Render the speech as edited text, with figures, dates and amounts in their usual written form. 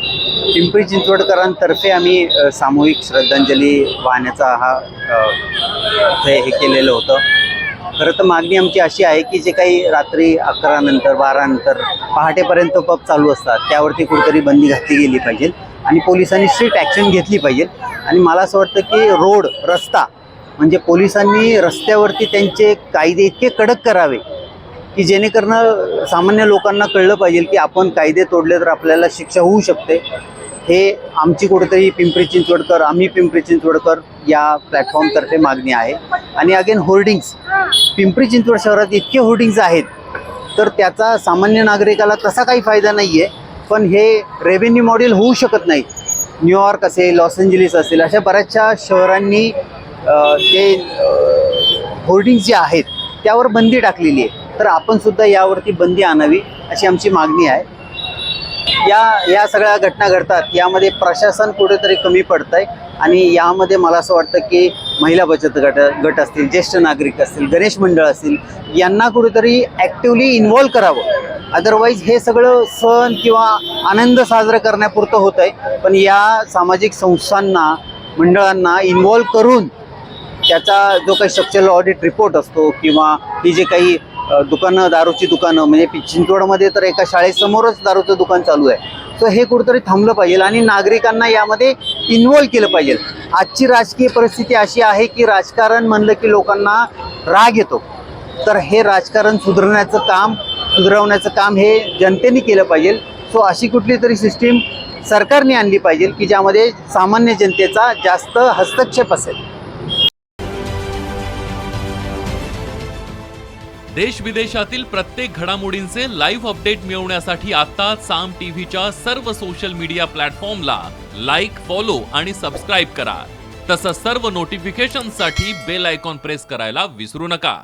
पिंपरी चिंचवडकरांतर्फे आम्ही सामूहिक श्रद्धांजली वाहण्याचा हे केलेलं होतं. खरं तर मागणी आमची अशी आहे की जे काही रात्री 11 नंतर 12 नंतर पहाटेपर्यंत पब चालू असतात त्यावरती कुठेतरी बंदी घातली गेली पाहिजे आणि पोलिसांनी स्ट्रिक्ट ॲक्शन घेतली पाहिजे. आणि मला असं वाटतं की रस्ता म्हणजे पोलिसांनी रस्त्यावरती त्यांचे कायदे इतके कडक करावे की जेणेकरून सामान्य लोकांना कळलं पाहिजे की आपण कायदे तोडले तर आपल्याला शिक्षा होऊ शकते. हे आमची कुठेतरी आम्ही पिंपरी चिंचवडकर या प्लॅटफॉर्मतर्फे मागणी आहे. आणि अगेन होर्डिंग्स, पिंपरी चिंचवड शहरात इतके होर्डिंग्स आहेत तर त्याचा सामान्य नागरिकाला तसा काही फायदा नाही आहे. पण हे रेव्हेन्यू मॉडेल होऊ शकत नाही. न्यूयॉर्क असेल, लॉस एंजलिस असेल, अशा बऱ्याचशा शहरांनी ते होर्डिंग्स जे आहेत त्यावर बंदी टाकलेली आहे. तर आपण सुद्धा यावरती बंदी आणावी अशी आमची मागणी आहे. या सगळ्या घटना घडतात यामध्ये प्रशासन कुठेतरी कमी पडतं आहे. आणि यामध्ये मला असं वाटतं की महिला बचत गट असतील, ज्येष्ठ नागरिक असतील, गणेश मंडळ असतील, यांना कुठेतरी ॲक्टिवली इन्व्हॉल्व करावं. अदरवाईज हे सगळं सण किंवा आनंद साजरा करण्यापुरतं होतं आहे. पण या सामाजिक संस्थांना, मंडळांना इन्व्हॉल्व करून त्याचा जो काही स्ट्रक्चरल ऑडिट रिपोर्ट असतो किंवा ही जे काही दारूची दुकानं म्हणजे चिंचवडमध्ये तर एका शाळेसमोरच दारूचं दुकान चालू आहे. सो हे कुठेतरी थांबलं पाहिजे आणि नागरिकांना यामध्ये इन्व्हॉल्व केलं पाहिजे. आजची राजकीय परिस्थिती अशी आहे की राजकारण म्हणलं की लोकांना राग येतो. तर हे राजकारण सुधारवण्याचं काम हे जनतेने केलं पाहिजे. सो अशी कुठली तरी सिस्टीम सरकारने आणली पाहिजे की ज्यामध्ये सामान्य जनतेचा जास्त हस्तक्षेप असेल. देश विदेशातील प्रत्येक घडामोडींचे लाईव्ह अपडेट मिळवण्यासाठी आता साम टीव्हीच्या सर्व सोशल मीडिया प्लॅटफॉर्मला लाईक, फॉलो आणि सबस्क्राईब करा. तसंच सर्व नोटिफिकेशनसाठी बेल आयकॉन प्रेस करायला विसरू नका.